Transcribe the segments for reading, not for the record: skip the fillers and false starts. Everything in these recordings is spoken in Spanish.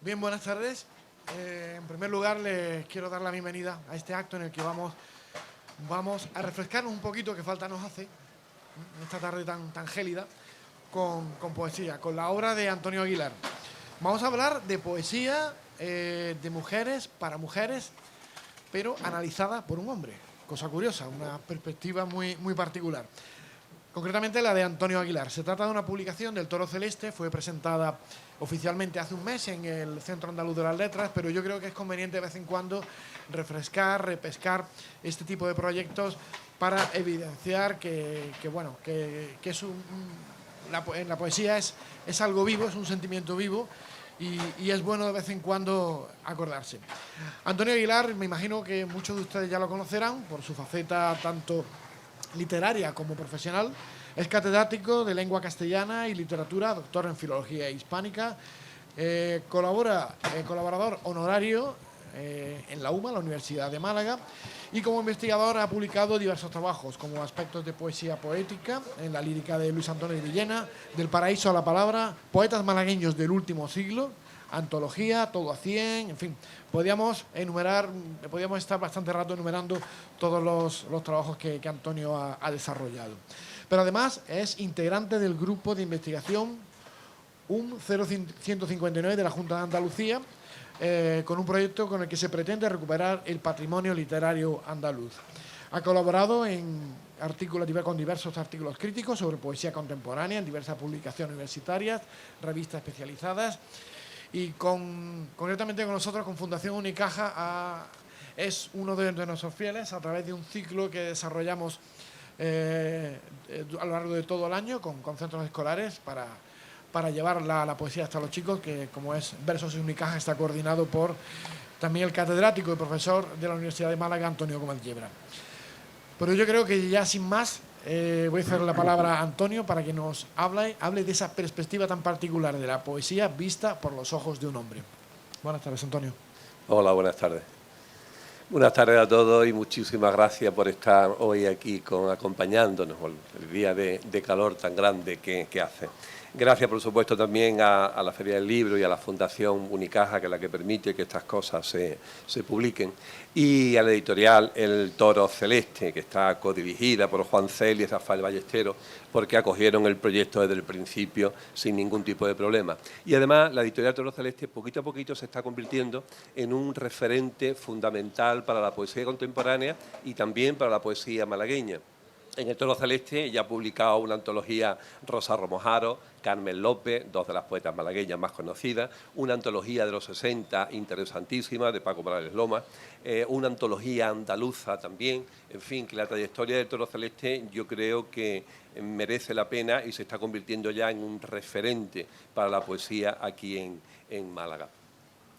Bien, buenas tardes. En primer lugar, les quiero dar la bienvenida a este acto en el que vamos a refrescarnos un poquito, que falta nos hace, en esta tarde tan gélida, con poesía, con la obra de Antonio Aguilar. Vamos a hablar de poesía de mujeres, para mujeres, pero analizada por un hombre. Cosa curiosa, una perspectiva muy particular. Concretamente la de Antonio Aguilar. Se trata de una publicación del Toro Celeste, fue presentada oficialmente hace un mes en el Centro Andaluz de las Letras, pero yo creo que es conveniente de vez en cuando refrescar, repescar este tipo de proyectos para evidenciar que es en la poesía es algo vivo, es un sentimiento vivo y es bueno de vez en cuando acordarse. Antonio Aguilar, me imagino que muchos de ustedes ya lo conocerán por su faceta tanto literaria como profesional. Es catedrático de lengua castellana y literatura, doctor en filología hispánica, colaborador honorario en la UMA, la Universidad de Málaga, y como investigador ha publicado diversos trabajos como aspectos de poesía poética en la lírica de Luis Antonio de Villena, Del paraíso a la palabra, poetas malagueños del último siglo, antología, todo a 100, en fin, podíamos estar bastante rato enumerando todos los trabajos que Antonio ha desarrollado. Pero además es integrante del grupo de investigación UM 0159 de la Junta de Andalucía, con un proyecto con el que se pretende recuperar el patrimonio literario andaluz. Ha colaborado con diversos artículos críticos sobre poesía contemporánea en diversas publicaciones universitarias, revistas especializadas y concretamente con nosotros, con Fundación Unicaja, es uno de nuestros fieles a través de un ciclo que desarrollamos a lo largo de todo el año con centros escolares para llevar la poesía hasta los chicos, que como es Versos en Unicaja está coordinado por también el catedrático y profesor de la Universidad de Málaga, Antonio Gómez Yebra. Pero yo creo que ya sin más voy a hacer la palabra a Antonio para que nos hable de esa perspectiva tan particular de la poesía vista por los ojos de un hombre. Buenas tardes, Antonio. Hola, buenas tardes. Buenas tardes a todos y muchísimas gracias por estar hoy aquí acompañándonos el día de calor tan grande que hace. Gracias, por supuesto, también a la Feria del Libro y a la Fundación Unicaja, que es la que permite que estas cosas se publiquen, y a la editorial El Toro Celeste, que está codirigida por Juan Celi y Rafael Ballesteros, porque acogieron el proyecto desde el principio sin ningún tipo de problema. Y además, la editorial Toro Celeste poquito a poquito se está convirtiendo en un referente fundamental para la poesía contemporánea y también para la poesía malagueña. En el Toro Celeste ya ha publicado una antología Rosa Romojaro, Carmen López, dos de las poetas malagueñas más conocidas, una antología de los 60 interesantísima de Paco Morales Lomas, una antología andaluza también, en fin, que la trayectoria del Toro Celeste yo creo que merece la pena y se está convirtiendo ya en un referente para la poesía aquí en Málaga.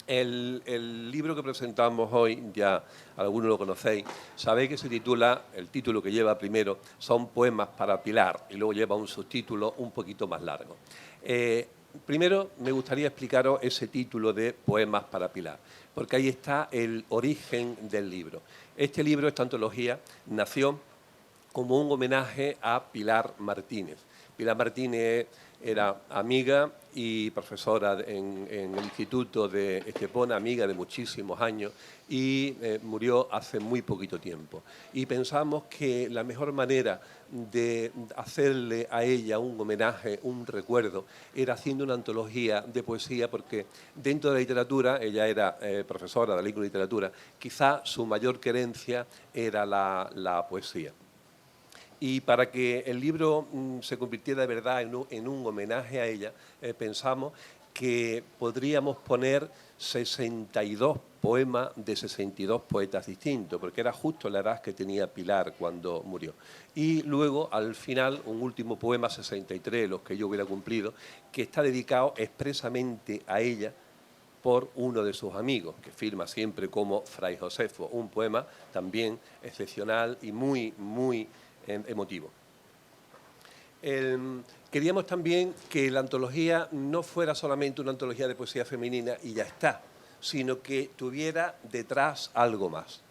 El libro que presentamos hoy, ya algunos lo conocéis, sabéis que se titula, el título que lleva primero, son Poemas para Pilar, y luego lleva un subtítulo un poquito más largo. Primero me gustaría explicaros ese título de Poemas para Pilar, porque ahí está el origen del libro. Este libro, esta antología, nació como un homenaje a Pilar Martínez. Pilar Martínez era amiga y profesora en el Instituto de Estepona, amiga de muchísimos años, y murió hace muy poquito tiempo. Y pensamos que la mejor manera de hacerle a ella un homenaje, un recuerdo, era haciendo una antología de poesía, porque dentro de la literatura, ella era profesora de lengua y literatura, quizá su mayor querencia era la poesía. Y para que el libro se convirtiera de verdad en un homenaje a ella, pensamos que podríamos poner 62 poemas de 62 poetas distintos, porque era justo la edad que tenía Pilar cuando murió. Y luego, al final, un último poema, 63, los que yo hubiera cumplido, que está dedicado expresamente a ella por uno de sus amigos, que firma siempre como Fray Josefo, un poema también excepcional y muy emotivo. Queríamos también que la antología no fuera solamente una antología de poesía femenina y ya está, sino que tuviera detrás algo más.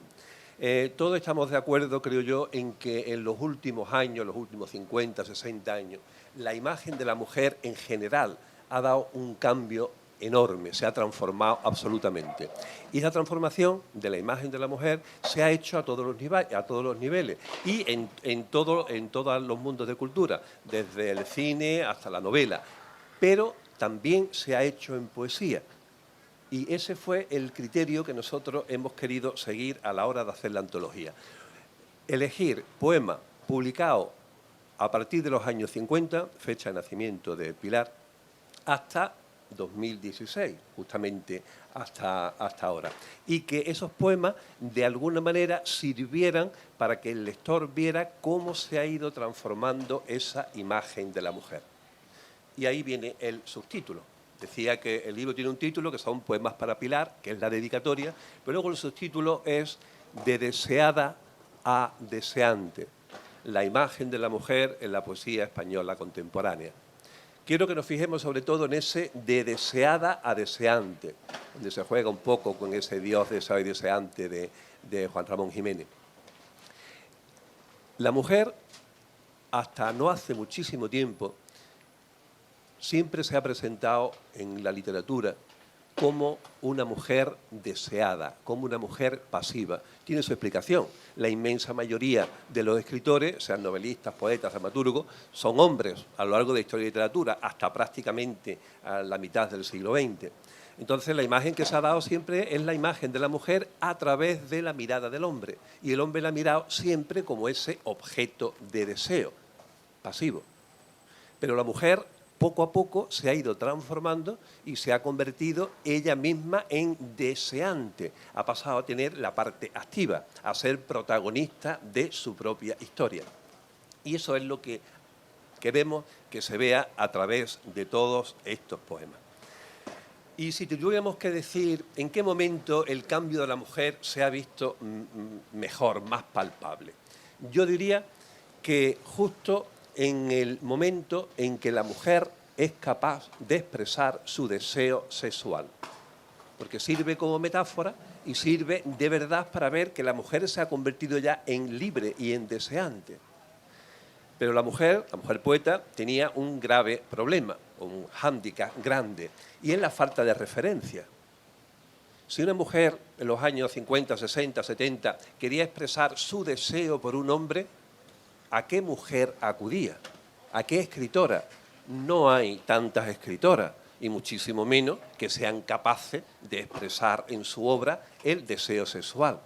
Todos estamos de acuerdo, creo yo, en que en los últimos años, los últimos 50, 60 años, la imagen de la mujer en general ha dado un cambio enorme, se ha transformado absolutamente. Y esa transformación de la imagen de la mujer se ha hecho a todos los niveles y en todos los mundos de cultura, desde el cine hasta la novela, pero también se ha hecho en poesía. Y ese fue el criterio que nosotros hemos querido seguir a la hora de hacer la antología. Elegir poemas publicados a partir de los años 50, fecha de nacimiento de Pilar, hasta 2016, justamente hasta ahora. Y que esos poemas, de alguna manera, sirvieran para que el lector viera cómo se ha ido transformando esa imagen de la mujer. Y ahí viene el subtítulo. Decía que el libro tiene un título que son Poemas para Pilar, que es la dedicatoria, pero luego el subtítulo es De deseada a deseante, la imagen de la mujer en la poesía española contemporánea. Quiero que nos fijemos sobre todo en ese de deseada a deseante, donde se juega un poco con ese Dios deseado y deseante de Juan Ramón Jiménez. La mujer, hasta no hace muchísimo tiempo, siempre se ha presentado en la literatura como una mujer deseada, como una mujer pasiva. Tiene su explicación. La inmensa mayoría de los escritores, sean novelistas, poetas, dramaturgos, son hombres a lo largo de la historia de la literatura, hasta prácticamente a la mitad del siglo XX. Entonces, la imagen que se ha dado siempre es la imagen de la mujer a través de la mirada del hombre. Y el hombre la ha mirado siempre como ese objeto de deseo, pasivo. Pero la mujer, poco a poco, se ha ido transformando y se ha convertido ella misma en deseante. Ha pasado a tener la parte activa, a ser protagonista de su propia historia. Y eso es lo que queremos que se vea a través de todos estos poemas. Y si tuviéramos que decir en qué momento el cambio de la mujer se ha visto mejor, más palpable, yo diría que justo en el momento en que la mujer es capaz de expresar su deseo sexual, porque sirve como metáfora y sirve de verdad para ver que la mujer se ha convertido ya en libre y en deseante. Pero la mujer poeta, tenía un grave problema, un hándicap grande, y es la falta de referencia. Si una mujer en los años 50, 60, 70 quería expresar su deseo por un hombre, ¿a qué mujer acudía? ¿A qué escritora? No hay tantas escritoras, y muchísimo menos que sean capaces de expresar en su obra el deseo sexual.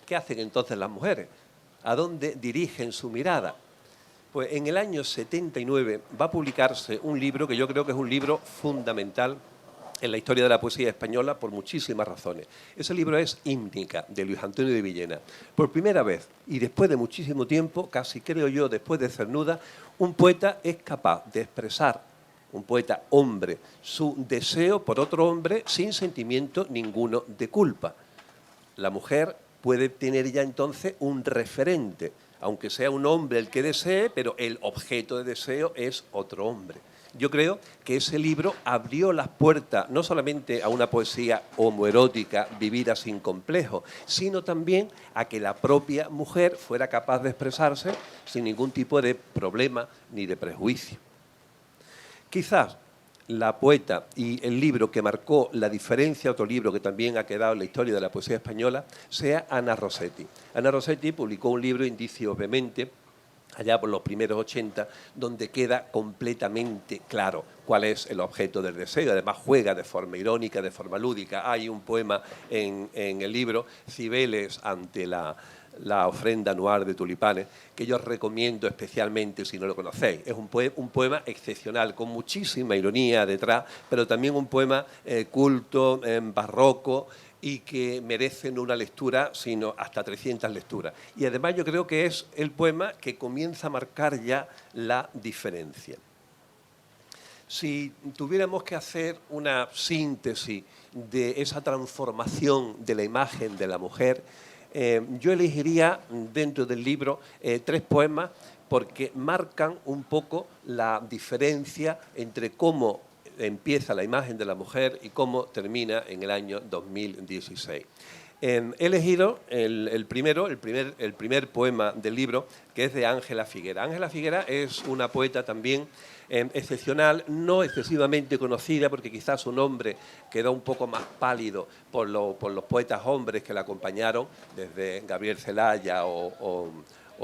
¿Qué hacen entonces las mujeres? ¿A dónde dirigen su mirada? Pues en el año 79 va a publicarse un libro que yo creo que es un libro fundamental en la historia de la poesía española por muchísimas razones. Ese libro es Hímnica, de Luis Antonio de Villena. Por primera vez, y después de muchísimo tiempo, casi creo yo después de Cernuda, un poeta es capaz de expresar, un poeta hombre, su deseo por otro hombre sin sentimiento ninguno de culpa. La mujer puede tener ya entonces un referente, aunque sea un hombre el que desee, pero el objeto de deseo es otro hombre. Yo creo que ese libro abrió las puertas no solamente a una poesía homoerótica vivida sin complejo, sino también a que la propia mujer fuera capaz de expresarse sin ningún tipo de problema ni de prejuicio. Quizás la poeta y el libro que marcó la diferencia, otro libro que también ha quedado en la historia de la poesía española, sea Ana Rossetti. Ana Rossetti publicó un libro, Indicios Vehemente, allá por los primeros 80, donde queda completamente claro cuál es el objeto del deseo. Además, juega de forma irónica, de forma lúdica. Hay un poema en el libro, Cibeles ante la ofrenda anual de tulipanes, que yo os recomiendo especialmente si no lo conocéis. Es un poema excepcional, con muchísima ironía detrás, pero también un poema culto, barroco, y que merecen una lectura, sino hasta 300 lecturas. Y además yo creo que es el poema que comienza a marcar ya la diferencia. Si tuviéramos que hacer una síntesis de esa transformación de la imagen de la mujer, yo elegiría dentro del libro 3 poemas porque marcan un poco la diferencia entre cómo empieza la imagen de la mujer y cómo termina en el año 2016. He elegido el primer poema del libro, que es de Ángela Figuera. Ángela Figuera es una poeta también excepcional, no excesivamente conocida, porque quizás su nombre quedó un poco más pálido por los poetas hombres que la acompañaron, desde Gabriel Celaya o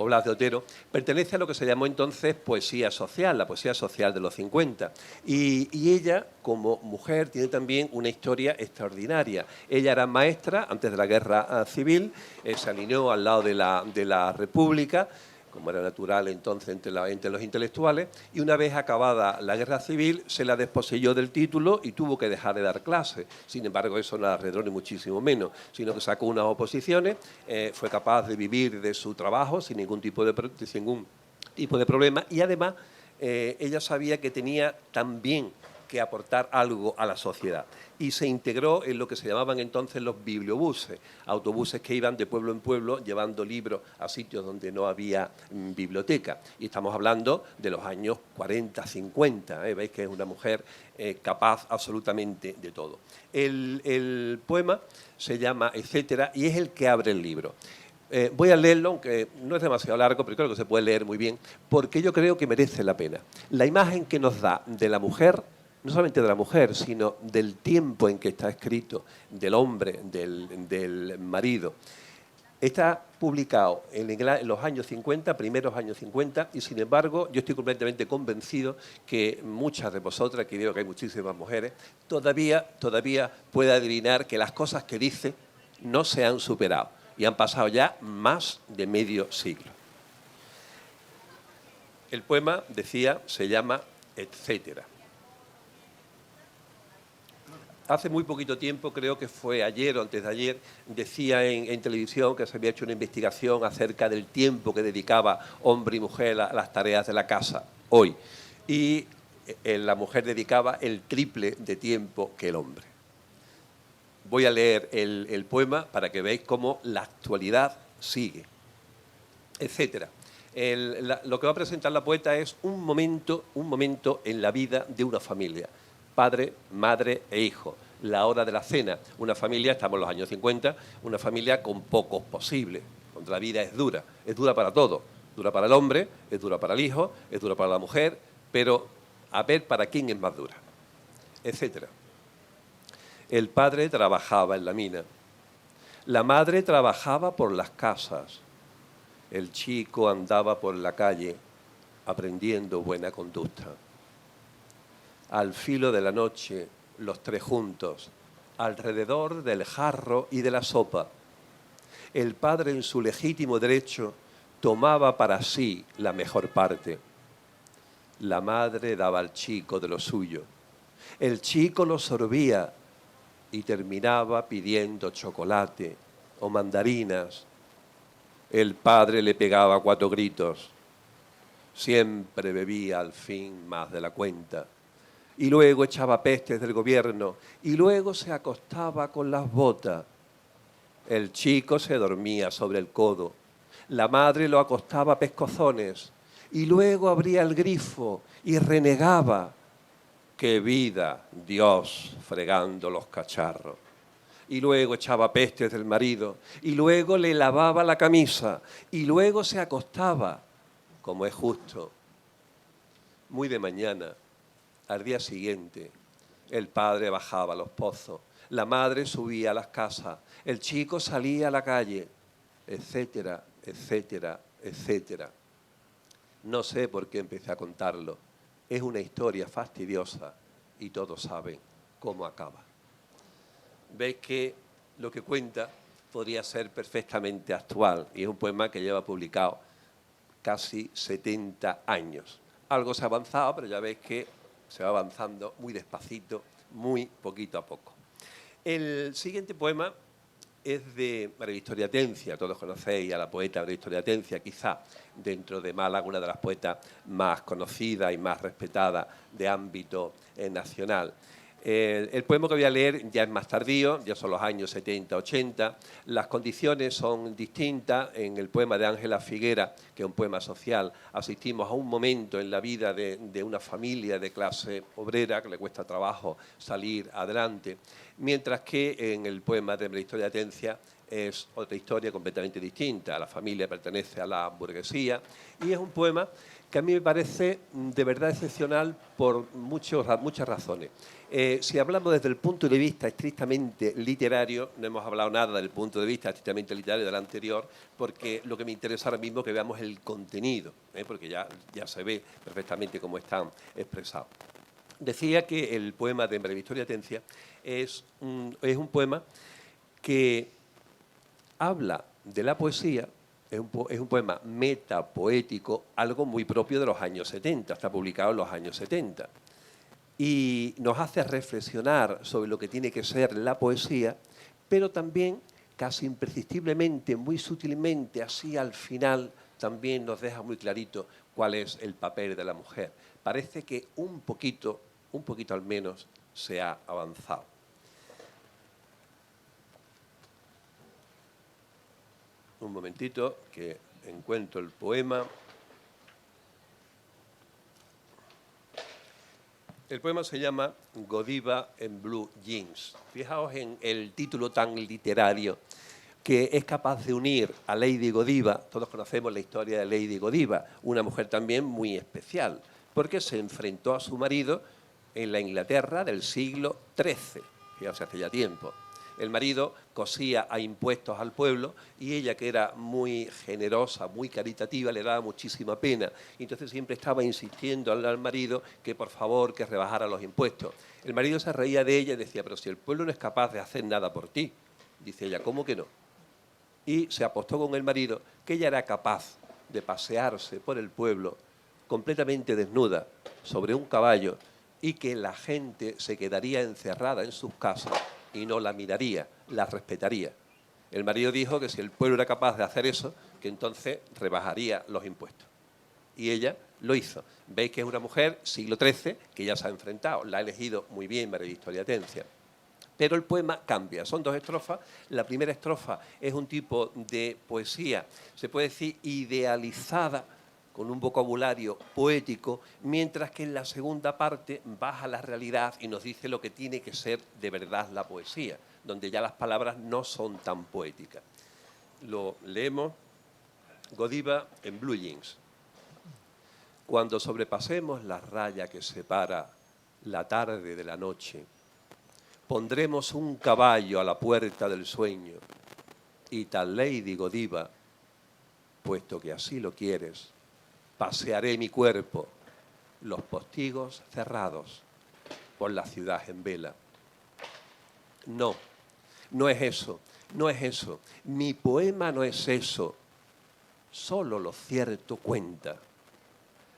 Blas de Otero. Pertenece a lo que se llamó entonces poesía social, la poesía social de los 50. Y ella, como mujer, tiene también una historia extraordinaria. Ella era maestra antes de la Guerra Civil, se alineó al lado de la República, como era natural entonces entre los intelectuales, y una vez acabada la Guerra Civil se la desposeyó del título y tuvo que dejar de dar clases. Sin embargo, eso no la arredró ni muchísimo menos, sino que sacó unas oposiciones, fue capaz de vivir de su trabajo sin ningún tipo de problema, y además ella sabía que tenía también que aportar algo a la sociedad. Y se integró en lo que se llamaban entonces los bibliobuses, autobuses que iban de pueblo en pueblo llevando libros a sitios donde no había biblioteca. Y estamos hablando de los años 40, 50. Veis que es una mujer capaz absolutamente de todo. El poema se llama Etcétera y es el que abre el libro. Voy a leerlo, aunque no es demasiado largo, pero creo que se puede leer muy bien, porque yo creo que merece la pena. La imagen que nos da de la mujer, no solamente de la mujer, sino del tiempo en que está escrito, del hombre, del marido, está publicado en los años 50, primeros años 50, y sin embargo yo estoy completamente convencido que muchas de vosotras, que digo que hay muchísimas mujeres, todavía puede adivinar que las cosas que dice no se han superado y han pasado ya más de medio siglo. El poema, decía, se llama Etcétera. Hace muy poquito tiempo, creo que fue ayer o antes de ayer, decía en televisión que se había hecho una investigación acerca del tiempo que dedicaba hombre y mujer a las tareas de la casa hoy. Y la mujer dedicaba el triple de tiempo que el hombre. Voy a leer el poema para que veáis cómo la actualidad sigue, etcétera. Lo que va a presentar la poeta es un momento en la vida de una familia. Padre, madre e hijo. La hora de la cena. Una familia, estamos en los años 50, una familia con pocos posibles, donde la vida es dura para todo. Dura para el hombre, es dura para el hijo, es dura para la mujer, pero a ver para quién es más dura, etcétera. El padre trabajaba en la mina. La madre trabajaba por las casas. El chico andaba por la calle aprendiendo buena conducta. Al filo de la noche, los tres juntos, alrededor del jarro y de la sopa. El padre, en su legítimo derecho, tomaba para sí la mejor parte. La madre daba al chico de lo suyo. El chico lo sorbía y terminaba pidiendo chocolate o mandarinas. El padre le pegaba 4 gritos. Siempre bebía al fin más de la cuenta. Y luego echaba pestes del gobierno, y luego se acostaba con las botas. El chico se dormía sobre el codo, la madre lo acostaba a pescozones, y luego abría el grifo y renegaba. ¡Qué vida, Dios, fregando los cacharros! Y luego echaba pestes del marido, y luego le lavaba la camisa, y luego se acostaba, como es justo. Muy de mañana, al día siguiente, el padre bajaba a los pozos, la madre subía a las casas, el chico salía a la calle, etcétera, etcétera, etcétera. No sé por qué empecé a contarlo. Es una historia fastidiosa y todos saben cómo acaba. Veis que lo que cuenta podría ser perfectamente actual y es un poema que lleva publicado casi 70 años. Algo se ha avanzado, pero ya veis que se va avanzando muy despacito, muy poquito a poco. El siguiente poema es de María Victoria Atencia. Todos conocéis a la poeta María Victoria Atencia, quizá dentro de Málaga una de las poetas más conocidas y más respetadas de ámbito nacional. El poema que voy a leer ya es más tardío, ya son los años 70, 80. Las condiciones son distintas. En el poema de Ángela Figuera, que es un poema social, asistimos a un momento en la vida de una familia de clase obrera que le cuesta trabajo salir adelante, mientras que en el poema de María Victoria Atencia es otra historia completamente distinta. La familia pertenece a la burguesía y es un poema que a mí me parece de verdad excepcional por muchas razones. Si hablamos desde el punto de vista estrictamente literario, no hemos hablado nada del punto de vista estrictamente literario del anterior, porque lo que me interesa ahora mismo es que veamos el contenido, porque ya se ve perfectamente cómo están expresados. Decía que el poema de María Victoria Atencia es un poema que habla de la poesía. Es un poema metapoético, algo muy propio de los años 70, está publicado en los años 70. Y nos hace reflexionar sobre lo que tiene que ser la poesía, pero también, casi imprescindiblemente, muy sutilmente, así al final, también nos deja muy clarito cuál es el papel de la mujer. Parece que un poquito al menos, se ha avanzado. Un momentito que encuentro el poema. El poema se llama Godiva en Blue Jeans. Fijaos en el título tan literario que es capaz de unir a Lady Godiva. Todos conocemos la historia de Lady Godiva, una mujer también muy especial, porque se enfrentó a su marido en la Inglaterra del siglo XIII, fíjate, hace ya tiempo. El marido cosía a impuestos al pueblo y ella, que era muy generosa, muy caritativa, le daba muchísima pena. Y entonces siempre estaba insistiendo al marido que por favor que rebajara los impuestos. El marido se reía de ella y decía, pero si el pueblo no es capaz de hacer nada por ti. Dice ella, ¿cómo que no? Y se apostó con el marido que ella era capaz de pasearse por el pueblo completamente desnuda sobre un caballo y que la gente se quedaría encerrada en sus casas y no la miraría, la respetaría. El marido dijo que si el pueblo era capaz de hacer eso, que entonces rebajaría los impuestos. Y ella lo hizo. Veis que es una mujer, siglo XIII, que ya se ha enfrentado. La ha elegido muy bien María Victoria Atencia. Pero el poema cambia, son dos estrofas. La primera estrofa es un tipo de poesía, se puede decir idealizada, con un vocabulario poético, mientras que en la segunda parte baja la realidad y nos dice lo que tiene que ser de verdad la poesía, donde ya las palabras no son tan poéticas. Lo leemos. Godiva en Blue Jeans. Cuando sobrepasemos la raya que separa la tarde de la noche, pondremos un caballo a la puerta del sueño y tal Lady Godiva, puesto que así lo quieres, pasearé mi cuerpo, los postigos cerrados, por la ciudad en vela. No, no es eso, no es eso. Mi poema no es eso. Solo lo cierto cuenta.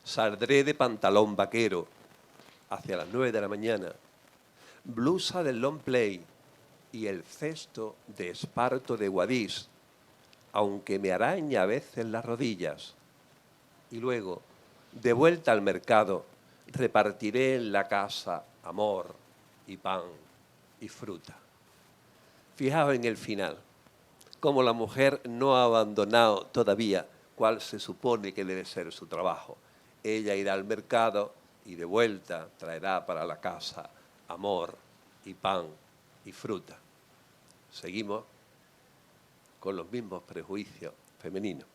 Saldré de pantalón vaquero hacia las 9 de la mañana, blusa del long play y el cesto de esparto de Guadix, aunque me araña a veces las rodillas. Y luego, de vuelta al mercado, repartiré en la casa amor y pan y fruta. Fijaos en el final, cómo la mujer no ha abandonado todavía cuál se supone que debe ser su trabajo. Ella irá al mercado y de vuelta traerá para la casa amor y pan y fruta. Seguimos con los mismos prejuicios femeninos.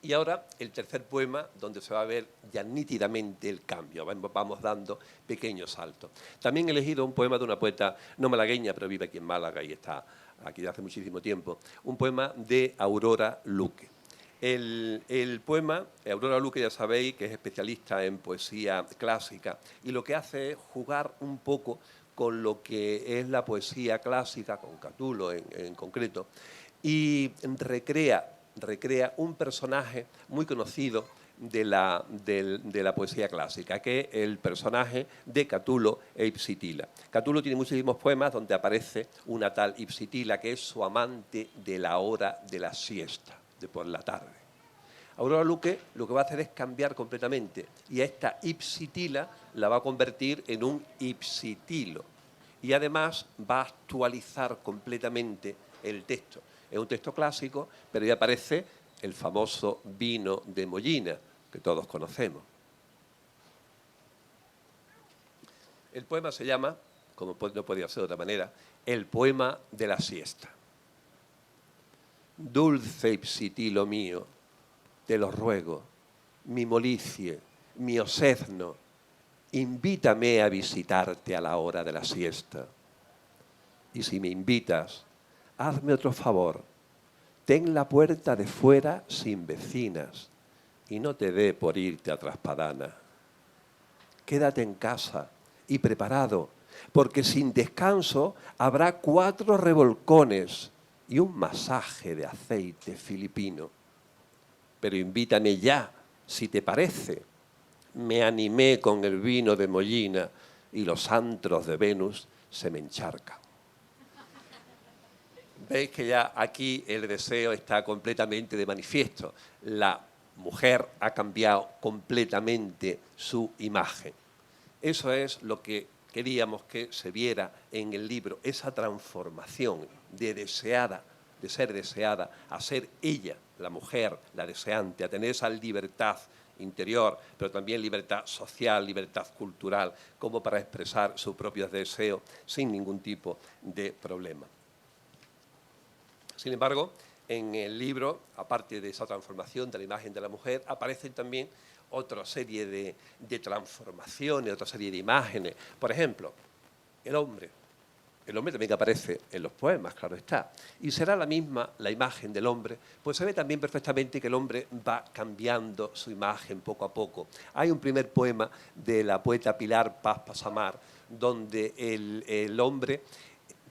Y ahora el tercer poema, donde se va a ver ya nítidamente el cambio. Vamos dando pequeños saltos. También he elegido un poema de una poeta no malagueña, pero vive aquí en Málaga y está aquí desde hace muchísimo tiempo. Un poema de Aurora Luque. El poema, Aurora Luque ya sabéis que es especialista en poesía clásica y lo que hace es jugar un poco con lo que es la poesía clásica, con Catulo en concreto, y recrea un personaje muy conocido de la poesía clásica, que es el personaje de Catulo e Ipsitila. Catulo tiene muchísimos poemas donde aparece una tal Ipsitila, que es su amante de la hora de la siesta, de por la tarde. Aurora Luque lo que va a hacer es cambiar completamente y a esta Ipsitila la va a convertir en un Ipsitilo y además va a actualizar completamente el texto. Es un texto clásico, pero ya aparece el famoso vino de Mollina, que todos conocemos. El poema se llama, como no podía ser de otra manera, El poema de la siesta. Dulce Ipsitilo mío, te lo ruego, mi molicie, mi osezno, invítame a visitarte a la hora de la siesta. Y si me invitas, hazme otro favor, ten la puerta de fuera sin vecinas y no te dé por irte a Traspadana. Quédate en casa y preparado, porque sin descanso habrá 4 revolcones y un masaje de aceite filipino. Pero invítame ya, si te parece. Me animé con el vino de Mollina y los antros de Venus se me encharcan. Veis que ya aquí el deseo está completamente de manifiesto. La mujer ha cambiado completamente su imagen. Eso es lo que queríamos que se viera en el libro, esa transformación de ser deseada, a ser ella, la mujer, la deseante, a tener esa libertad interior, pero también libertad social, libertad cultural, como para expresar sus propios deseos sin ningún tipo de problema. Sin embargo, en el libro, aparte de esa transformación de la imagen de la mujer, aparecen también otra serie de transformaciones, otra serie de imágenes. Por ejemplo, el hombre. El hombre también aparece en los poemas, claro está. Y será la misma la imagen del hombre, pues se ve también perfectamente que el hombre va cambiando su imagen poco a poco. Hay un primer poema de la poeta Pilar Paz Pasamar, donde el hombre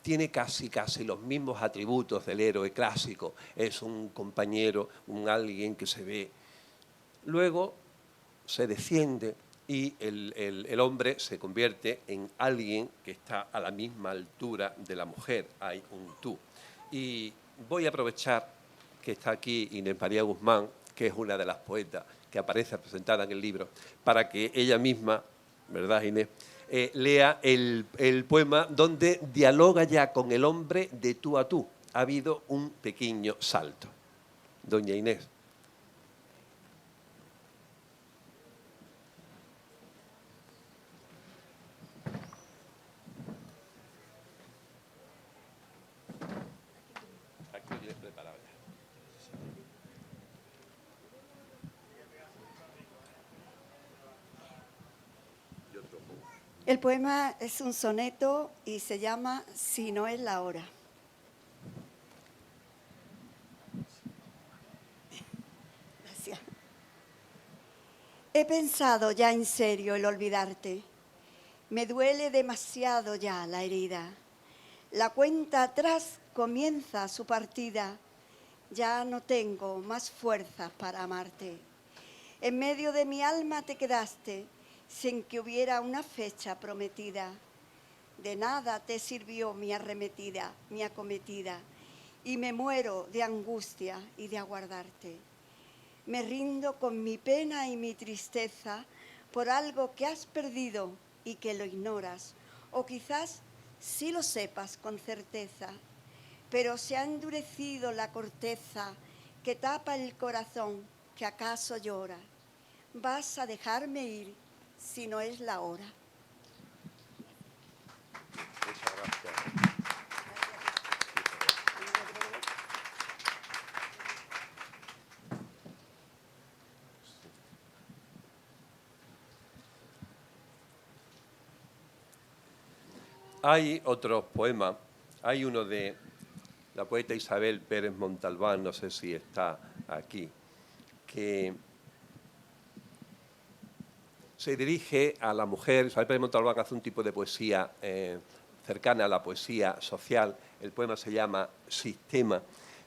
tiene casi los mismos atributos del héroe clásico. Es un compañero, alguien que se ve. Luego se desciende y el hombre se convierte en alguien que está a la misma altura de la mujer. Hay un tú. Y voy a aprovechar que está aquí Inés María Guzmán, que es una de las poetas que aparece presentada en el libro, para que ella misma, ¿verdad, Inés?, lea el poema donde dialoga ya con el hombre de tú a tú. Ha habido un pequeño salto. Doña Inés. Aquí lo tienes preparado ya. El poema es un soneto y se llama Si no es la hora. Gracias. He pensado ya en serio el olvidarte. Me duele demasiado ya la herida. La cuenta atrás comienza su partida. Ya no tengo más fuerzas para amarte. En medio de mi alma te quedaste, sin que hubiera una fecha prometida. De nada te sirvió mi arremetida, mi acometida, y me muero de angustia y de aguardarte. Me rindo con mi pena y mi tristeza por algo que has perdido y que lo ignoras, o quizás sí lo sepas con certeza, pero se ha endurecido la corteza que tapa el corazón que acaso llora. Vas a dejarme ir si no es la hora. Muchas gracias. Hay otros poemas. Hay uno de la poeta Isabel Pérez Montalbán, no sé si está aquí, que se dirige a la mujer. Isabel Pérez Montalbán hace un tipo de poesía cercana a la poesía social. El poema se llama Sistema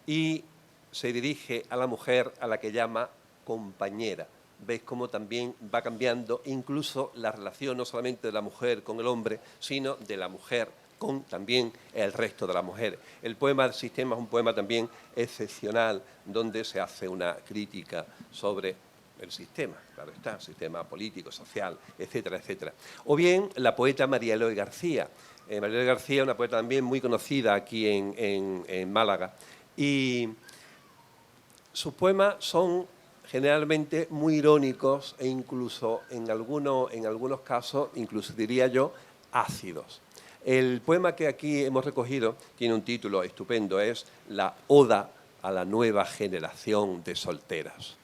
y se dirige a la mujer a la que llama compañera. Veis cómo también va cambiando incluso la relación no solamente de la mujer con el hombre, sino de la mujer con también el resto de la mujer. El poema del Sistema es un poema también excepcional, donde se hace una crítica sobre el sistema, claro está, sistema político, social, etcétera, etcétera. O bien la poeta María Eloy García. María Eloy García es una poeta también muy conocida aquí en Málaga. Y sus poemas son generalmente muy irónicos e incluso en algunos casos, incluso diría yo, ácidos. El poema que aquí hemos recogido tiene un título estupendo, es La Oda a la nueva generación de solteras,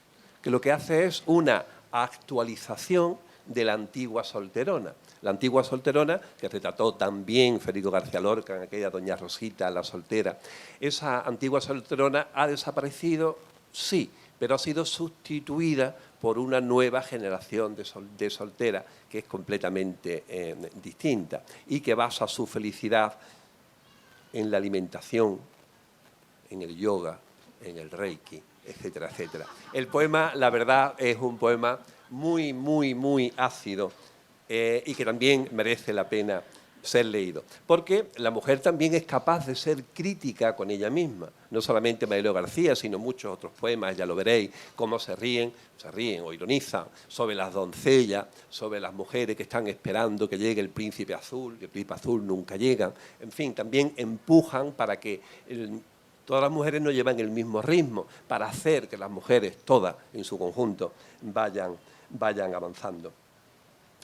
que lo que hace es una actualización de la antigua solterona. La antigua solterona, que retrató también Federico García Lorca en aquella Doña Rosita, la soltera, esa antigua solterona ha desaparecido, sí, pero ha sido sustituida por una nueva generación de solteras que es completamente distinta y que basa su felicidad en la alimentación, en el yoga, en el reiki, etcétera, etcétera. El poema, la verdad, es un poema muy, muy, muy ácido y que también merece la pena ser leído. Porque la mujer también es capaz de ser crítica con ella misma. No solamente Mariló García, sino muchos otros poemas, ya lo veréis, cómo se ríen o ironizan sobre las doncellas, sobre las mujeres que están esperando que llegue el príncipe azul, que el príncipe azul nunca llega. En fin, también empujan para que todas las mujeres no llevan el mismo ritmo, para hacer que las mujeres, todas en su conjunto, vayan avanzando.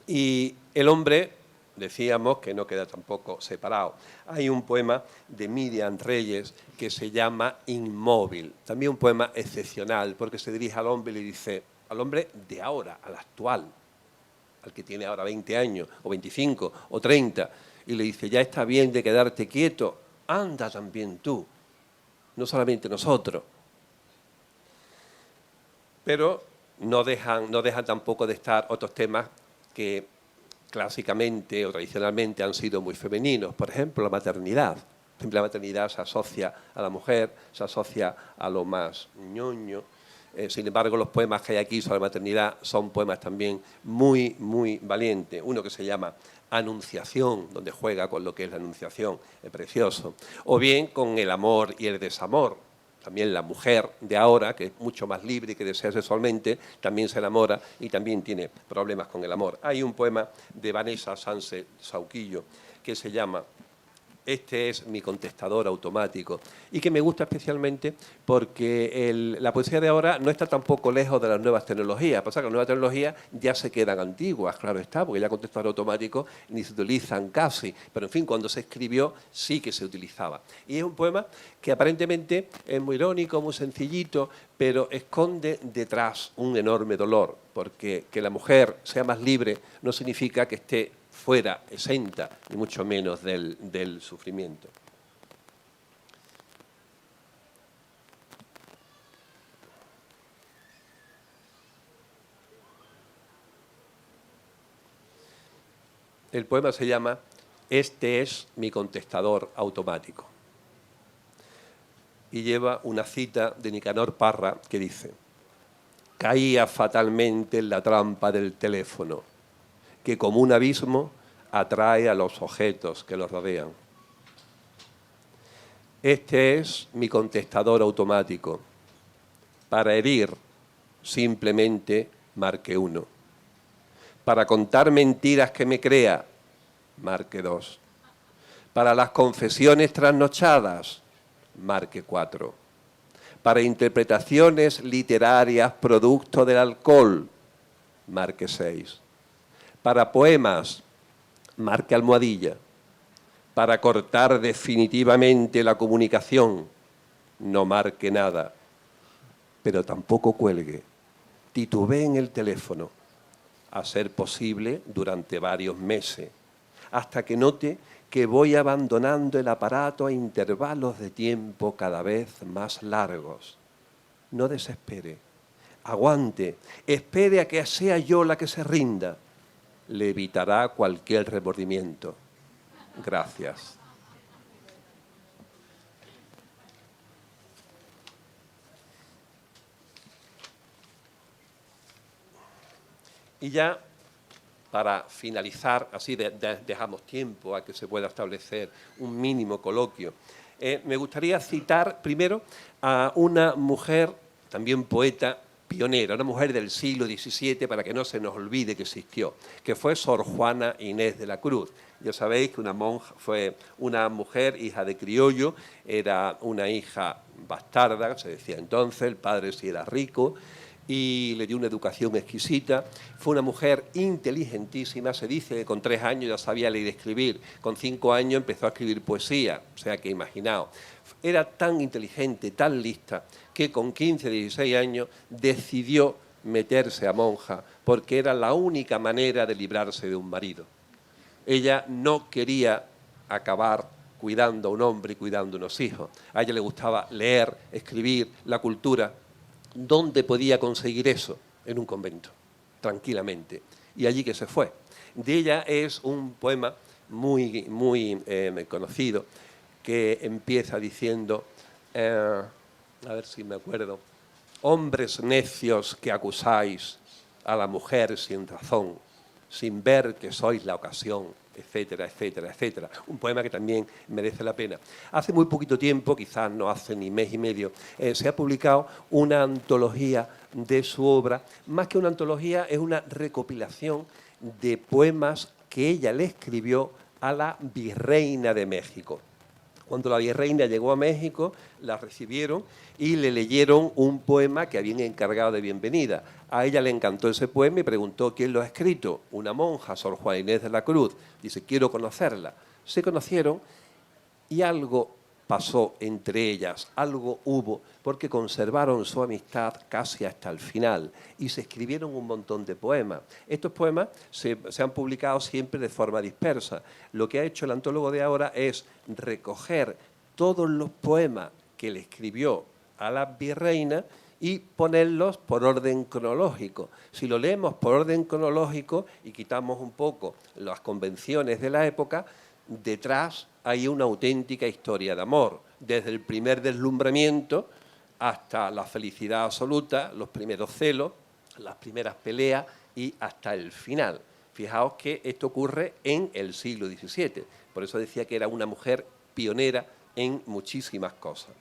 Y el hombre, decíamos que no queda tampoco separado. Hay un poema de Miriam Reyes que se llama Inmóvil, también un poema excepcional, porque se dirige al hombre y le dice, al hombre de ahora, al actual, al que tiene ahora 20 años, o 25, o 30, y le dice, ya está bien de quedarte quieto, anda también tú, no solamente nosotros. Pero no dejan tampoco de estar otros temas que clásicamente o tradicionalmente han sido muy femeninos. Por ejemplo, la maternidad. Siempre la maternidad se asocia a la mujer, se asocia a lo más ñoño. Sin embargo, los poemas que hay aquí sobre la maternidad son poemas también muy, muy valientes. Uno que se llama Anunciación, donde juega con lo que es la anunciación, es precioso. O bien con el amor y el desamor. También la mujer de ahora, que es mucho más libre y que desea sexualmente, también se enamora y también tiene problemas con el amor. Hay un poema de Vanessa Sánchez Sauquillo que se llama Este es mi contestador automático, y que me gusta especialmente porque la poesía de ahora no está tampoco lejos de las nuevas tecnologías. Pasa que las nuevas tecnologías ya se quedan antiguas, claro está, porque ya contestador automático ni se utilizan casi, pero en fin, cuando se escribió sí que se utilizaba. Y es un poema que aparentemente es muy irónico, muy sencillito, pero esconde detrás un enorme dolor, porque que la mujer sea más libre no significa que esté fuera, exenta, ni mucho menos del sufrimiento. El poema se llama Este es mi contestador automático y lleva una cita de Nicanor Parra que dice: caía fatalmente en la trampa del teléfono, que como un abismo atrae a los objetos que lo rodean. Este es mi contestador automático. Para herir, simplemente marque 1. Para contar mentiras que me crea, marque 2. Para las confesiones trasnochadas, marque 4. Para interpretaciones literarias producto del alcohol, marque 6. Para poemas, marque almohadilla. Para cortar definitivamente la comunicación, no marque nada. Pero tampoco cuelgue. Titubee en el teléfono, a ser posible durante varios meses, hasta que note que voy abandonando el aparato a intervalos de tiempo cada vez más largos. No desespere. Aguante. Espere a que sea yo la que se rinda. Le evitará cualquier remordimiento. Gracias. Y ya, para finalizar, así dejamos tiempo a que se pueda establecer un mínimo coloquio, me gustaría citar primero a una mujer, también poeta, pionera, una mujer del siglo XVII, para que no se nos olvide que existió, que fue Sor Juana Inés de la Cruz. Ya sabéis que una monja fue una mujer, hija de criollo, era una hija bastarda, se decía entonces, el padre sí era rico, y le dio una educación exquisita. Fue una mujer inteligentísima, se dice que con 3 años ya sabía leer y escribir, con 5 años empezó a escribir poesía, o sea que imaginaos. Era tan inteligente, tan lista, que con 15, 16 años decidió meterse a monja porque era la única manera de librarse de un marido. Ella no quería acabar cuidando a un hombre y cuidando a unos hijos. A ella le gustaba leer, escribir, la cultura. ¿Dónde podía conseguir eso? En un convento, tranquilamente. Y allí que se fue. De ella es un poema muy conocido que empieza diciendo, a ver si me acuerdo, hombres necios que acusáis a la mujer sin razón, sin ver que sois la ocasión, etcétera, etcétera, etcétera. Un poema que también merece la pena. Hace muy poquito tiempo, quizás no hace ni mes y medio, se ha publicado una antología de su obra. Más que una antología, es una recopilación de poemas que ella le escribió a la virreina de México. Cuando la virreina llegó a México, la recibieron y le leyeron un poema que habían encargado de bienvenida. A ella le encantó ese poema y preguntó quién lo ha escrito. Una monja, Sor Juana Inés de la Cruz. Dice, quiero conocerla. Se conocieron y algo pasó entre ellas, algo hubo, porque conservaron su amistad casi hasta el final y se escribieron un montón de poemas. Estos poemas se han publicado siempre de forma dispersa. Lo que ha hecho el antólogo de ahora es recoger todos los poemas que le escribió a la virreina y ponerlos por orden cronológico. Si lo leemos por orden cronológico y quitamos un poco las convenciones de la época, detrás hay una auténtica historia de amor, desde el primer deslumbramiento hasta la felicidad absoluta, los primeros celos, las primeras peleas y hasta el final. Fijaos que esto ocurre en el siglo XVII, por eso decía que era una mujer pionera en muchísimas cosas.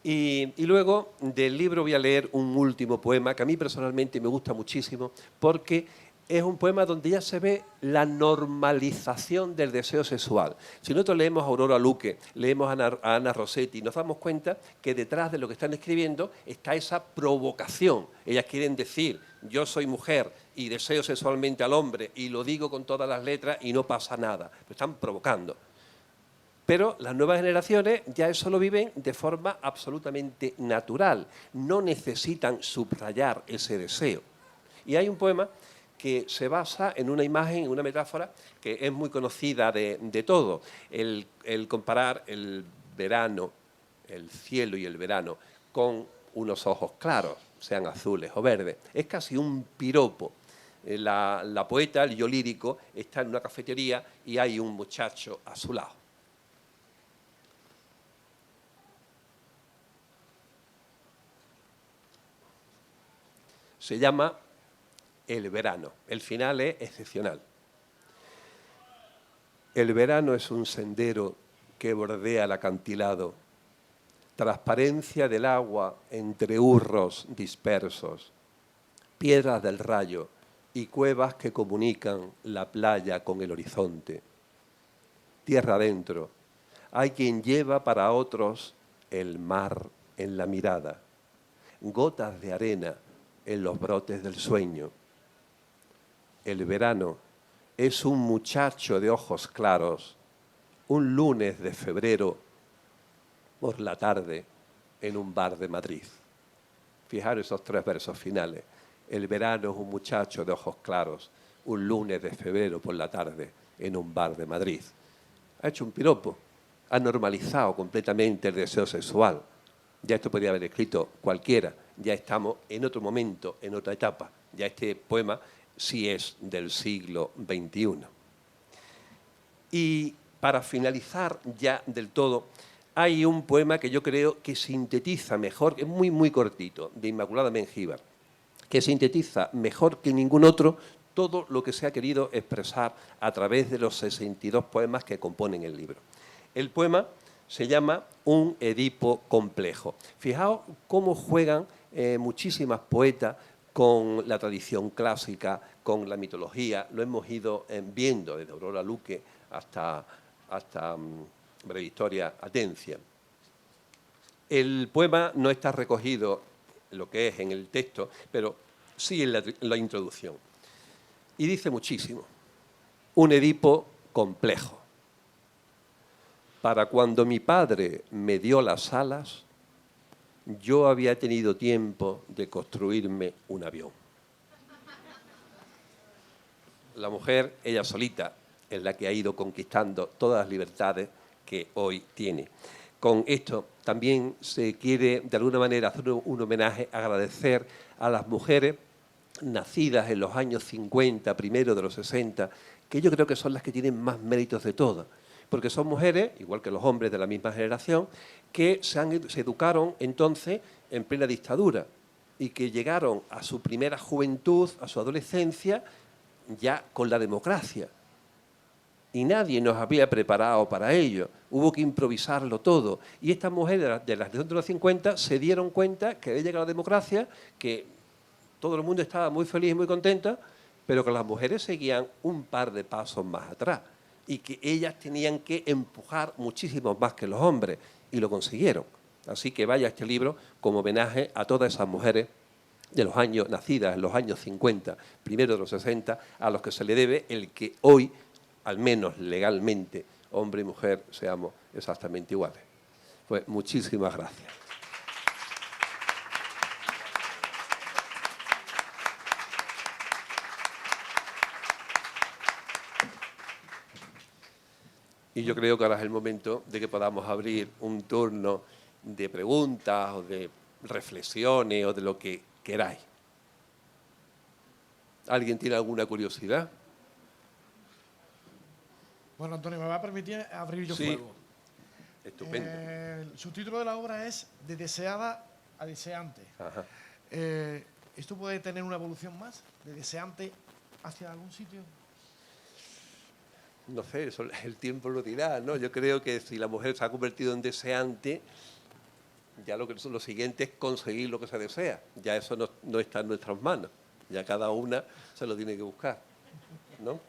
Y luego del libro voy a leer un último poema que a mí personalmente me gusta muchísimo porque es un poema donde ya se ve la normalización del deseo sexual. Si nosotros leemos a Aurora Luque, leemos a Ana Rossetti, nos damos cuenta que detrás de lo que están escribiendo está esa provocación. Ellas quieren decir, yo soy mujer y deseo sexualmente al hombre y lo digo con todas las letras y no pasa nada. Lo están provocando. Pero las nuevas generaciones ya eso lo viven de forma absolutamente natural. No necesitan subrayar ese deseo. Y hay un poema que se basa en una imagen, en una metáfora que es muy conocida de todo. El comparar el verano, el cielo y el verano, con unos ojos claros, sean azules o verdes. Es casi un piropo. La poeta, el yo lírico, está en una cafetería y hay un muchacho a su lado. Se llama El verano. El final es excepcional. El verano es un sendero que bordea el acantilado, transparencia del agua entre hurros dispersos, piedras del rayo y cuevas que comunican la playa con el horizonte. Tierra adentro, hay quien lleva para otros el mar en la mirada, gotas de arena en los brotes del sueño. El verano es un muchacho de ojos claros, un lunes de febrero por la tarde en un bar de Madrid. Fijaros esos 3 versos finales. El verano es un muchacho de ojos claros, un lunes de febrero por la tarde en un bar de Madrid. Ha hecho un piropo, ha normalizado completamente el deseo sexual. Ya esto podría haber escrito cualquiera, ya estamos en otro momento, en otra etapa. Ya este poema sí es del siglo XXI. Y para finalizar ya del todo, hay un poema que yo creo que sintetiza mejor, es muy cortito, de Inmaculada Mengíbar, que sintetiza mejor que ningún otro todo lo que se ha querido expresar a través de los 62 poemas que componen el libro. El poema se llama Un Edipo complejo. Fijaos cómo juegan muchísimas poetas con la tradición clásica, con la mitología. Lo hemos ido viendo desde Aurora Luque hasta Breve Historia Atencia. El poema no está recogido lo que es en el texto, pero sí en la introducción. Y dice muchísimo. Un Edipo complejo. Para cuando mi padre me dio las alas, yo había tenido tiempo de construirme un avión. La mujer, ella solita, es la que ha ido conquistando todas las libertades que hoy tiene. Con esto también se quiere, de alguna manera, hacer un homenaje, agradecer a las mujeres nacidas en los años 50, primero de los 60, que yo creo que son las que tienen más méritos de todas, porque son mujeres, igual que los hombres de la misma generación, que se educaron entonces en plena dictadura y que llegaron a su primera juventud, a su adolescencia, ya con la democracia. Y nadie nos había preparado para ello. Hubo que improvisarlo todo. Y estas mujeres de la generación de los 50 se dieron cuenta que había llegado la democracia, que todo el mundo estaba muy feliz y muy contenta, pero que las mujeres seguían un par de pasos más atrás y que ellas tenían que empujar muchísimo más que los hombres, y lo consiguieron. Así que vaya este libro como homenaje a todas esas mujeres de los años nacidas en los años 50, primero de los 60, a los que se le debe el que hoy, al menos legalmente, hombre y mujer seamos exactamente iguales. Pues muchísimas gracias. Y yo creo que ahora es el momento de que podamos abrir un turno de preguntas o de reflexiones o de lo que queráis. ¿Alguien tiene alguna curiosidad? Bueno, Antonio, me va a permitir abrir yo Sí. fuego. Estupendo. El subtítulo de la obra es De deseada a deseante. Ajá. ¿Esto puede tener una evolución más? ¿De deseante hacia algún sitio? No sé, eso el tiempo lo dirá, ¿no? Yo creo que si la mujer se ha convertido en deseante, ya lo siguiente es conseguir lo que se desea. Ya eso no está en nuestras manos. Ya cada una se lo tiene que buscar, ¿no?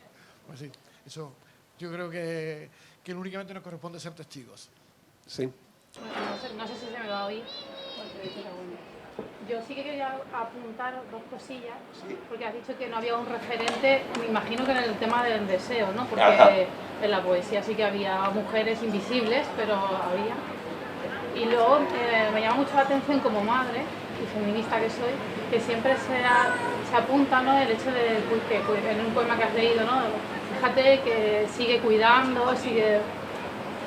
Pues sí, eso yo creo que únicamente nos corresponde ser testigos. Sí. No sé si se me va a oír. Yo sí que quería apuntar dos cosillas, porque has dicho que no había un referente, me imagino que en el tema del deseo, ¿no? Porque en la poesía sí que había mujeres invisibles, pero había. Y luego me llama mucho la atención como madre y feminista que soy, que siempre se apunta, ¿no? El hecho de que en un poema que has leído, ¿no? Fíjate que sigue cuidando, sigue...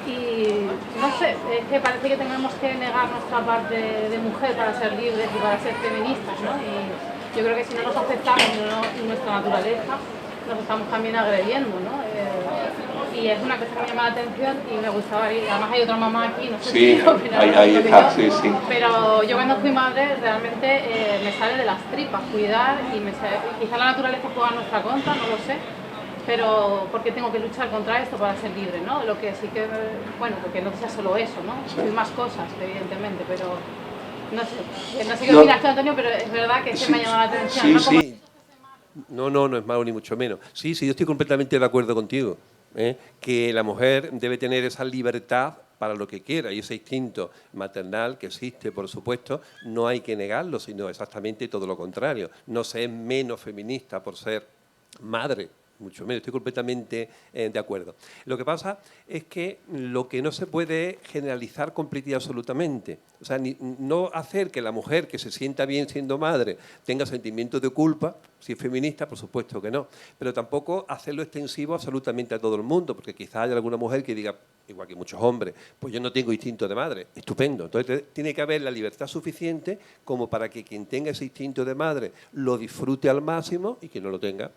Y no sé, es que parece que tenemos que negar nuestra parte de mujer para ser libres y para ser feministas, ¿no? Y yo creo que si no nos aceptamos nuestra naturaleza, nos estamos también agrediendo, ¿no? Y es una cosa que me llama la atención y me gustaba ir. Además hay otra mamá aquí, no sé si ahí está, sí. pero yo cuando fui madre realmente me sale de las tripas cuidar y quizá la naturaleza juega en nuestra contra, no lo sé. Pero porque tengo que luchar contra esto para ser libre, ¿no? Lo que sí que, bueno, porque no sea solo eso, ¿no? Hay más cosas, evidentemente, pero no sé qué opinas tú, Antonio, pero es verdad que se me ha llamado la atención, ¿no? Sí. No es malo ni mucho menos. Sí, yo estoy completamente de acuerdo contigo, que la mujer debe tener esa libertad para lo que quiera, y ese instinto maternal que existe, por supuesto, no hay que negarlo, sino exactamente todo lo contrario. No se es menos feminista por ser madre, mucho menos, estoy completamente de acuerdo. Lo que pasa es que lo que no se puede es generalizar completa y absolutamente. O sea, no hacer que la mujer que se sienta bien siendo madre tenga sentimientos de culpa, si es feminista, por supuesto que no. Pero tampoco hacerlo extensivo absolutamente a todo el mundo, porque quizás haya alguna mujer que diga, igual que muchos hombres, pues yo no tengo instinto de madre. Estupendo. Entonces tiene que haber la libertad suficiente como para que quien tenga ese instinto de madre lo disfrute al máximo, y quien no lo tenga,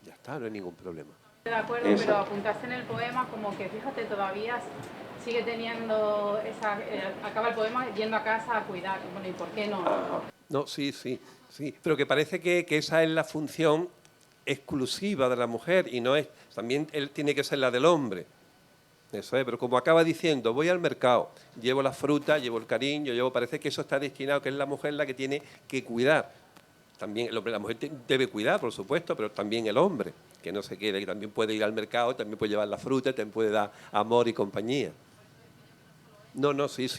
ya está, no hay ningún problema. De acuerdo, pero apuntaste en el poema como que, fíjate, todavía sigue teniendo acaba el poema yendo a casa a cuidar. Bueno, ¿y por qué no? No, sí. Pero que parece que esa es la función exclusiva de la mujer y no es, también él tiene que ser la del hombre. Eso es, pero como acaba diciendo, voy al mercado, llevo la fruta, llevo el cariño, parece que eso está destinado, que es la mujer la que tiene que cuidar. También el hombre, la mujer debe cuidar, por supuesto, pero también el hombre, que no se quede, que también puede ir al mercado, también puede llevar la fruta, también puede dar amor y compañía. No, sí.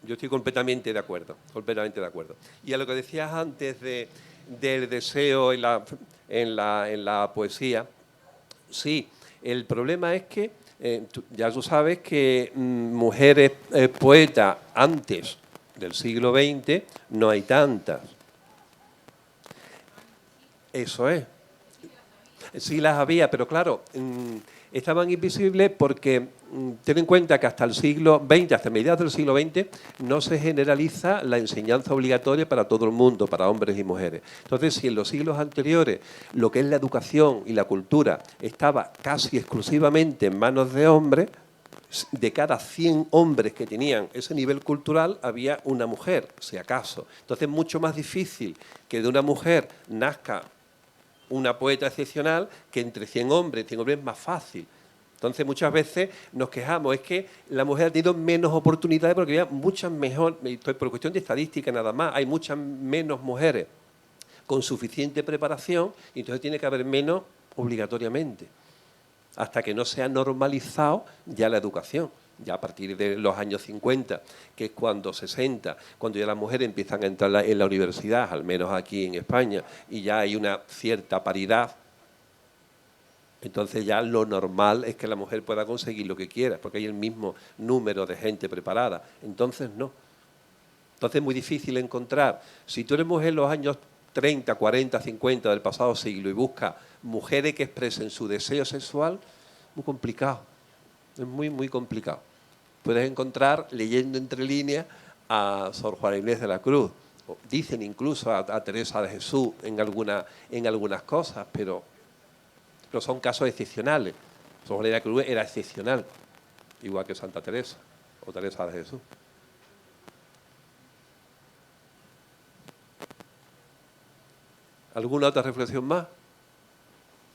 Yo estoy completamente de acuerdo, completamente de acuerdo. Y a lo que decías antes del deseo en la poesía, sí, el problema es que ya tú sabes que mujeres poetas antes del siglo XX no hay tantas. Eso es. Sí las había, pero claro, estaban invisibles porque ten en cuenta que hasta el siglo XX, hasta mediados del siglo XX, no se generaliza la enseñanza obligatoria para todo el mundo, para hombres y mujeres. Entonces, si en los siglos anteriores lo que es la educación y la cultura estaba casi exclusivamente en manos de hombres, de cada 100 hombres que tenían ese nivel cultural había una mujer, si acaso. Entonces, es mucho más difícil que de una mujer nazca una poeta excepcional que entre 100 hombres es más fácil. Entonces, muchas veces nos quejamos, es que la mujer ha tenido menos oportunidades porque había muchas mejor, por cuestión de estadística nada más, hay muchas menos mujeres con suficiente preparación y entonces tiene que haber menos obligatoriamente, hasta que no se ha normalizado ya la educación. Ya a partir de los años 50, que es cuando 60, cuando ya las mujeres empiezan a entrar en la universidad, al menos aquí en España, y ya hay una cierta paridad, entonces ya lo normal es que la mujer pueda conseguir lo que quiera, porque hay el mismo número de gente preparada. Entonces no. Entonces es muy difícil encontrar. Si tú eres mujer en los años 30, 40, 50 del pasado siglo y buscas mujeres que expresen su deseo sexual, muy complicado. Es muy, muy complicado. Puedes encontrar, leyendo entre líneas, a Sor Juana Inés de la Cruz. Dicen incluso a Teresa de Jesús en algunas cosas, pero son casos excepcionales. Sor Juana de la Cruz era excepcional, igual que Santa Teresa o Teresa de Jesús. ¿Alguna otra reflexión más?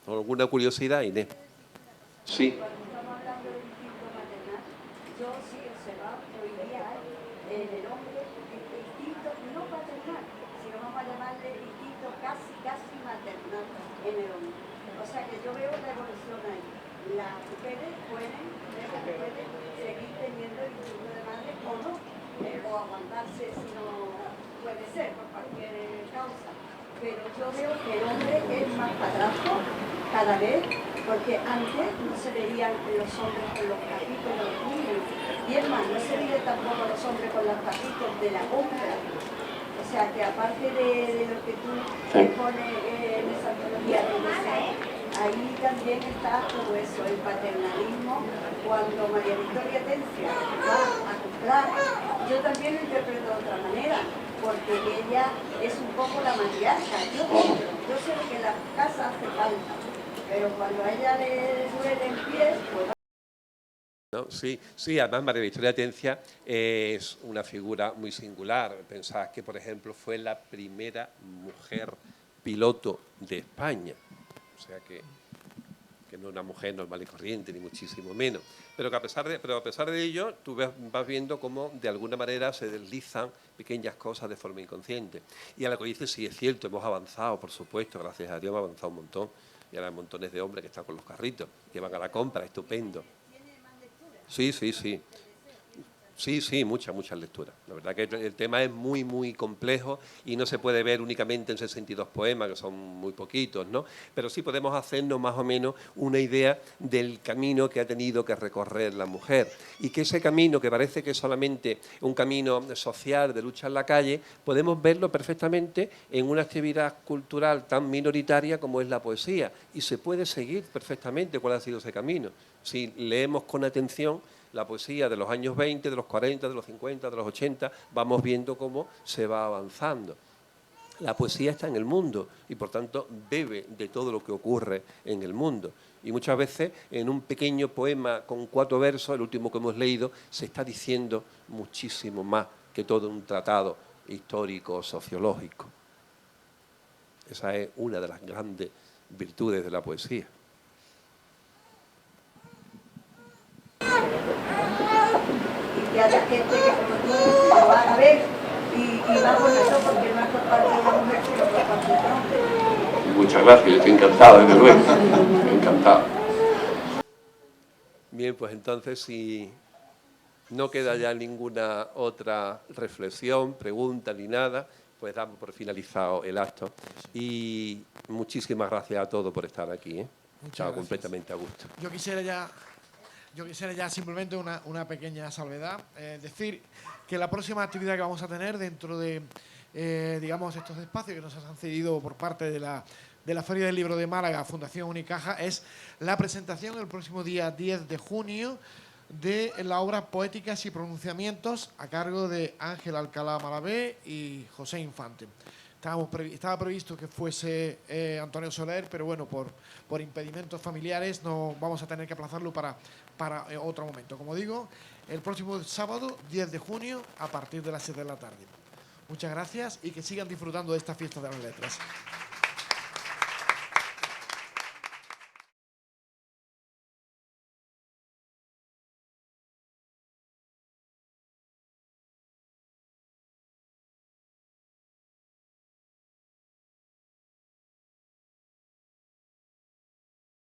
¿O alguna curiosidad, Inés? Sí. Yo sí he observado que hoy día hay en el hombre este instinto no paternal, sino vamos a llamarle instinto casi maternal en el hombre. O sea que yo veo la evolución ahí. Las mujeres pueden seguir teniendo el instinto de madre o no, o aguantarse si no puede ser, por cualquier causa. Pero yo veo que el hombre es más padrastro cada vez, porque antes no se veían los hombres con los carritos de los niños, y es más, no se veían tampoco los hombres con los carritos de la compra. O sea que aparte de lo que tú pones en esa antología de deseo, ahí también está todo eso, el paternalismo. Cuando María Victoria Atencia va a comprar, yo también lo interpreto de otra manera, porque ella es un poco la matriarca. Yo sé que la casa hace falta, pero cuando a ella le duele el pie, pues... ¿No? Sí, además María Victoria Atencia es una figura muy singular. Pensad que, por ejemplo, fue la primera mujer piloto de España. O sea que no una mujer normal y corriente, ni muchísimo menos. Pero a pesar de ello, tú vas viendo cómo de alguna manera se deslizan pequeñas cosas de forma inconsciente. Y a lo que dices, sí, es cierto, hemos avanzado, por supuesto, gracias a Dios hemos avanzado un montón. Y ahora hay montones de hombres que están con los carritos, que van a la compra, estupendo. Sí. Sí, muchas lecturas. La verdad que el tema es muy, muy complejo y no se puede ver únicamente en 62 poemas, que son muy poquitos, ¿no? Pero sí podemos hacernos más o menos una idea del camino que ha tenido que recorrer la mujer y que ese camino, que parece que es solamente un camino social de lucha en la calle, podemos verlo perfectamente en una actividad cultural tan minoritaria como es la poesía y se puede seguir perfectamente cuál ha sido ese camino. Si leemos con atención la poesía de los años 20, de los 40, de los 50, de los 80, vamos viendo cómo se va avanzando. La poesía está en el mundo y, por tanto, bebe de todo lo que ocurre en el mundo. Y muchas veces, en un pequeño poema con 4 versos, el último que hemos leído, se está diciendo muchísimo más que todo un tratado histórico, sociológico. Esa es una de las grandes virtudes de la poesía. Y que haya gente que como tú lo haga ver y va por eso porque no es por parte de la mujer, sino por parte del hombre. Muchas gracias, estoy encantado, desde luego. Estoy encantado. Bien, pues entonces, si no queda ya ninguna otra reflexión, pregunta ni nada, pues damos por finalizado el acto. Y muchísimas gracias a todos por estar aquí. Estaba completamente a gusto. Yo quisiera ya simplemente una pequeña salvedad, decir que la próxima actividad que vamos a tener dentro de, digamos, estos espacios que nos han cedido por parte de la Feria del Libro de Málaga, Fundación Unicaja, es la presentación el próximo día 10 de junio de la obra Poéticas y Pronunciamientos a cargo de Ángel Alcalá Malabé y José Infante. Estaba previsto que fuese Antonio Soler, pero bueno, por impedimentos familiares no vamos a tener que aplazarlo para otro momento. Como digo, el próximo sábado, 10 de junio, a partir de las 7 de la tarde. Muchas gracias y que sigan disfrutando de esta fiesta de las letras.